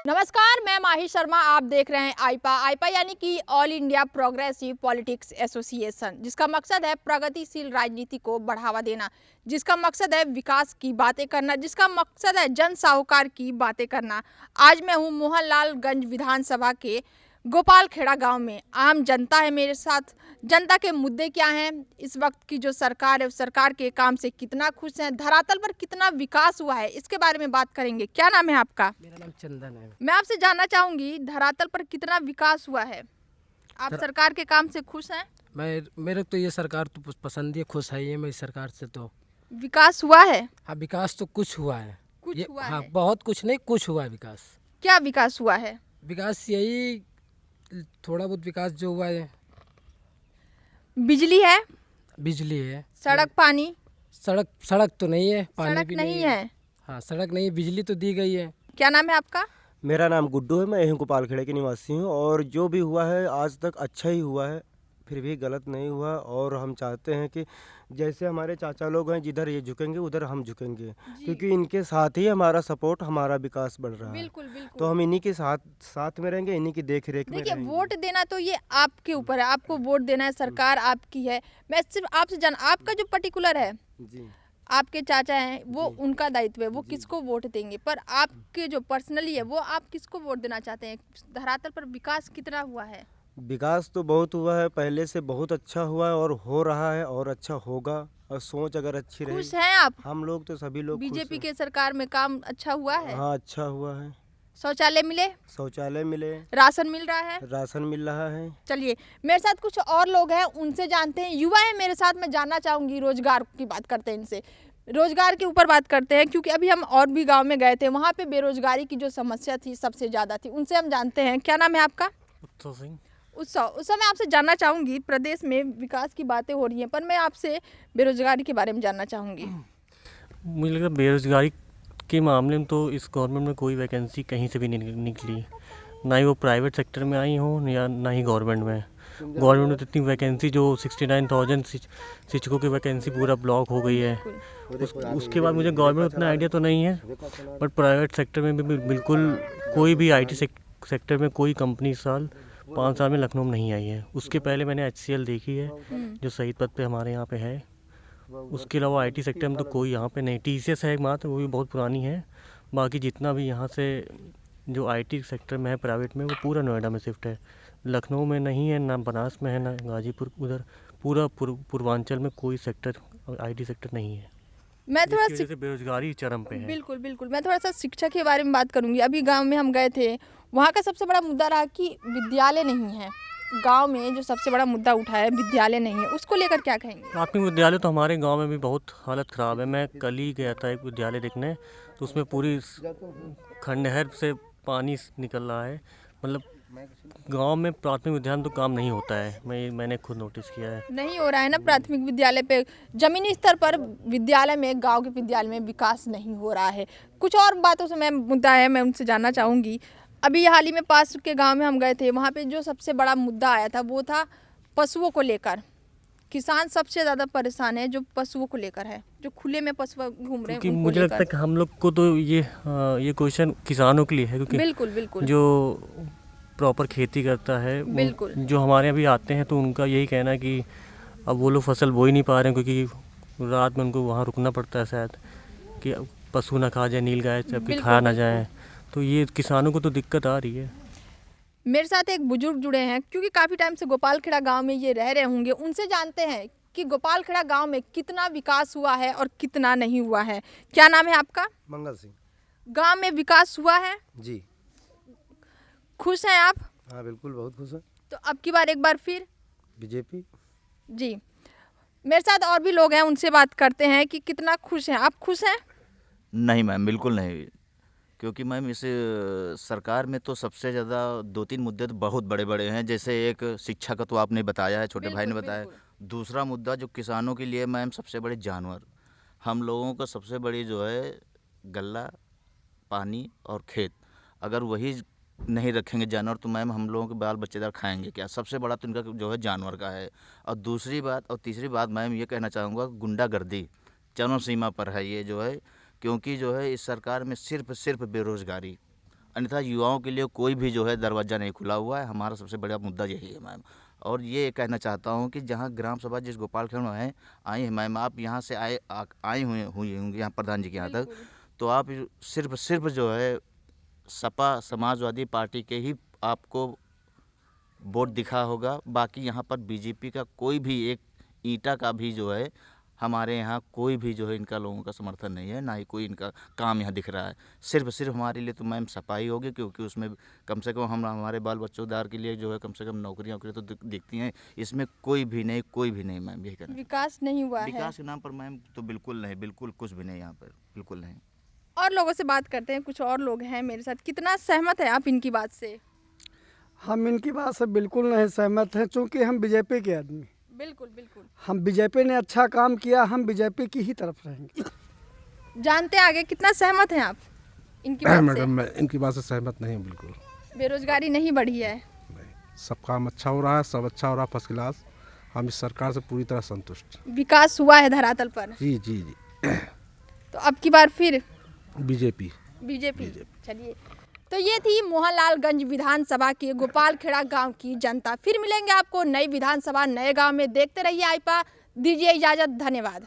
नमस्कार, मैं माही शर्मा। आप देख रहे हैं आईपा यानी कि all India progressive politics association, जिसका मकसद है प्रगतिशील राजनीति को बढ़ावा देना, जिसका मकसद है विकास की बातें करना, जिसका मकसद है जन साहूकार की बातें करना। आज मैं हूं मोहनलालगंज विधानसभा के गोपालखेड़ा गांव में। आम जनता है मेरे साथ। जनता के मुद्दे क्या हैं, इस वक्त की जो सरकार है उस सरकार के काम से कितना खुश हैं, धरातल पर कितना विकास हुआ है, इसके बारे में बात करेंगे। क्या नाम है आपका? मेरा नाम चंदन है। मैं आपसे जानना चाहूंगी, धरातल पर कितना विकास हुआ है? आप सरकार के काम से खुश हैं? मेरे तो ये सरकार तो पसंद ही है, खुश है ये मैं इस सरकार से। तो विकास हुआ है? हाँ, विकास तो कुछ हुआ है। कुछ हुआ हाँ, है? बहुत कुछ नहीं, कुछ हुआ है विकास। क्या विकास हुआ है? विकास यही थोड़ा बहुत विकास जो हुआ है। बिजली है? बिजली है। सड़क पानी? सड़क तो नहीं है, पानी सड़क भी नहीं है। हाँ, सड़क नहीं है, बिजली तो दी गई है। क्या नाम है आपका? मेरा नाम गुड्डू है। मैं यहीं गोपालखेड़े के निवासी हूँ और जो भी हुआ है आज तक अच्छा ही हुआ है, फिर भी गलत नहीं हुआ। और हम चाहते हैं कि जैसे हमारे चाचा लोग हैं, जिधर ये झुकेंगे उधर हम झुकेंगे, क्योंकि इनके साथ ही हमारा सपोर्ट, हमारा विकास बढ़ रहा है। बिल्कुल बिल्कुल। तो हम इन्हीं के साथ में रहेंगे, इन्हीं की देख रेख में देखिए, रहेंगे। वोट देना तो ये आपके ऊपर है, आपको वोट देना है, सरकार आपकी है। मैं सिर्फ आपसे आपका जो पर्टिकुलर है, जी, आपके चाचा हैं, वो जी। उनका दायित्व है, वो किसको वोट देंगे, पर आपके जो पर्सनली है वो आप किसको वोट देना चाहते हैं? धरातल पर विकास कितना हुआ है? विकास तो बहुत हुआ है, पहले से बहुत अच्छा हुआ है और हो रहा है और अच्छा होगा। और सोच अगर अच्छी खुश रहेगी, हैं आप? हम लोग तो सभी लोग खुश बीजेपी हैं। के सरकार में काम अच्छा हुआ है? हाँ, अच्छा हुआ है। शौचालय मिले? शौचालय मिले, राशन मिल रहा है? राशन मिल रहा है। चलिए, मेरे साथ कुछ और लोग हैं, उनसे जानते हैं। युवा है मेरे साथ, मैं जानना चाहूंगी। रोजगार की बात करते हैं इनसे, रोजगार के ऊपर बात करते हैं, क्योंकि अभी हम और भी गांव में गए थे, वहाँ पे बेरोजगारी की जो समस्या थी सबसे ज़्यादा थी। उनसे हम जानते हैं। क्या नाम है आपका? उत्सव सिंह। उत्सव मैं आपसे जानना चाहूँगी, प्रदेश में विकास की बातें हो रही हैं, पर मैं आपसे बेरोजगारी के बारे में जानना चाहूँगी। मुझे लगता है बेरोजगारी के मामले में तो इस गवर्नमेंट में कोई वैकेंसी कहीं से भी नहीं निकली, ना ही वो प्राइवेट सेक्टर में आई हो या ना ही गवर्नमेंट में। गवर्नमेंट में तो इतनी वैकेंसी, जो 69,000 शिक्षकों की वैकेंसी पूरा ब्लॉक हो गई है। उसके बाद मुझे गवर्नमेंट उतना आइडिया तो नहीं है, बट प्राइवेट सेक्टर में भी बिल्कुल कोई भी IT सेक्टर में कोई कंपनी इस साल 5 साल में लखनऊ में नहीं आई है। उसके पहले मैंने HCL देखी है, जो शहीद पथ पे हमारे यहाँ पे है। उसके अलावा IT सेक्टर में तो कोई यहाँ पे नहीं। TCS है एक मात्र, वो भी बहुत पुरानी है। बाकी जितना भी यहाँ से जो IT सेक्टर में है प्राइवेट में, वो पूरा नोएडा में शिफ्ट है। लखनऊ में नहीं है, ना बनारस में है, ना गाजीपुर। उधर पूरा पूर्वांचल में कोई सेक्टर IT सेक्टर नहीं है। मैं थोड़ा इसकी वजह से बेरोजगारी चरम पे है। बिल्कुल बिल्कुल, मैं थोड़ा सा शिक्षा के बारे में बात करूंगी। अभी गांव में हम गए थे, वहाँ का सबसे बड़ा मुद्दा रहा कि विद्यालय नहीं है। गांव में जो सबसे बड़ा मुद्दा उठा है, विद्यालय नहीं है, उसको लेकर क्या कहेंगे? प्राथमिक विद्यालय तो हमारे गांव में भी बहुत हालत ख़राब है। मैं कल ही गया था एक विद्यालय देखने, तो उसमें पूरी खंडहर से पानी निकल रहा है। मतलब गांव में प्राथमिक विद्यालय में तो काम नहीं होता है, मैंने खुद नोटिस किया है। नहीं हो रहा है ना प्राथमिक विद्यालय पे, जमीनी स्तर पर विद्यालय में, गांव के विद्यालय में विकास नहीं हो रहा है। कुछ और बातों से मैं मुद्दा है, मैं उनसे जानना चाहूँगी। अभी हाल ही में पास के गांव में हम गए थे, वहाँ पे जो सबसे बड़ा मुद्दा आया था वो था पशुओं को लेकर। किसान सबसे ज़्यादा परेशान है जो पशुओं को लेकर है, जो खुले में पशु घूम रहे हैं क्योंकि उनको मुझे लगता है लेकर। कि हम लोग को तो ये क्वेश्चन किसानों के लिए है, क्योंकि बिल्कुल बिल्कुल जो प्रॉपर खेती करता है बिल्कुल। जो हमारे यहाँ भी आते हैं, तो उनका यही कहना है कि अब वो लोग फसल बो ही नहीं पा रहे हैं, क्योंकि रात में उनको वहाँ रुकना पड़ता है शायद, कि पशु ना खा जाए, नीलगाय जबकि बिल्कुल, खा ना बिल्कुल। जाए। तो ये किसानों को तो दिक्कत आ रही है। मेरे साथ एक बुजुर्ग जुड़े हैं, क्योंकि काफ़ी टाइम से गोपालखेड़ा गांव में ये रह रहे होंगे। उनसे जानते हैं कि गोपालखेड़ा गांव में कितना विकास हुआ है और कितना नहीं हुआ है। क्या नाम है आपका? मंगल सिंह। गांव में विकास हुआ है? जी, खुश हैं आप? हाँ बिल्कुल, बहुत खुश है। तो अब की बार एक बार फिर बीजेपी। जी। मेरे साथ और भी लोग हैं, उनसे बात करते हैं कि कितना खुश हैं आप। खुश हैं? नहीं मैम, बिल्कुल नहीं। क्योंकि मैम इस सरकार में तो सबसे ज़्यादा 2-3 मुद्दे तो बहुत बड़े बड़े हैं। जैसे एक शिक्षा का तो आपने बताया है, छोटे भाई ने बिल्कुल, बताया। बिल्कुल। दूसरा मुद्दा जो किसानों के लिए मैम सबसे बड़े जानवर, हम लोगों का सबसे बड़ी जो है गल्ला, पानी और खेत। अगर वही नहीं रखेंगे जानवर, तो मैम हम लोगों के बाल बच्चेदार खाएंगे क्या? सबसे बड़ा तो इनका जो है जानवर का है। और दूसरी बात और तीसरी बात मैम ये कहना चाहूँगा, गुंडागर्दी चरम सीमा पर है ये जो है। क्योंकि जो है इस सरकार में सिर्फ बेरोज़गारी अन्यथा युवाओं के लिए कोई भी जो है दरवाज़ा नहीं खुला हुआ है। हमारा सबसे बड़ा मुद्दा यही है मैम। और ये कहना चाहता हूँ कि जहाँ ग्राम सभा जिस गोपालखंड में है आई है मैम, आप यहाँ से आई हुई होंगी यहाँ प्रधान जी के यहाँ तक, तो आप सिर्फ जो है सपा समाजवादी पार्टी के ही आपको वोट दिखा होगा। बाकी यहाँ पर बीजेपी का कोई भी एक ईंटा का भी जो है हमारे यहाँ कोई भी जो है इनका लोगों का समर्थन नहीं है, ना ही कोई इनका काम यहाँ दिख रहा है। सिर्फ हमारे लिए तो मैम सफाई होगी, क्योंकि उसमें कम से कम हम हमारे बाल बच्चोदार के लिए जो है कम से कम नौकरियाँ तो दिखती हैं। इसमें कोई भी नहीं मैम, यही कहना। विकास नहीं हुआ है। विकास के नाम पर मैम तो बिल्कुल नहीं, बिल्कुल कुछ भी नहीं यहाँ पर, बिल्कुल नहीं। और लोगों से बात करते हैं, कुछ और लोग हैं मेरे साथ। कितना सहमत है आप इनकी बात से? हम इनकी बात से बिल्कुल नहीं सहमत हैं, क्योंकि हम बीजेपी के आदमी। बिल्कुल बिल्कुल। हम बीजेपी ने अच्छा काम किया, हम बीजेपी की ही तरफ रहेंगे। जानते आगे कितना सहमत हैं आप इनकी बात से? मैडम मैं इनकी बात से सहमत नहीं हूँ बिल्कुल। बेरोजगारी नहीं बढ़ी है? नहीं, सब काम अच्छा हो रहा है, सब अच्छा हो रहा है, फर्स्ट क्लास। हम इस सरकार से पूरी तरह संतुष्ट। विकास हुआ है धरातल पर? जी जी जी। तो अब की बार फिर बीजेपी। चलिए, तो ये थी मोहनलालगंज विधानसभा के गोपालखेड़ा गांव की जनता। फिर मिलेंगे आपको नई विधानसभा नए गांव में। देखते रहिए आईपा। दीजिए इजाजत, धन्यवाद।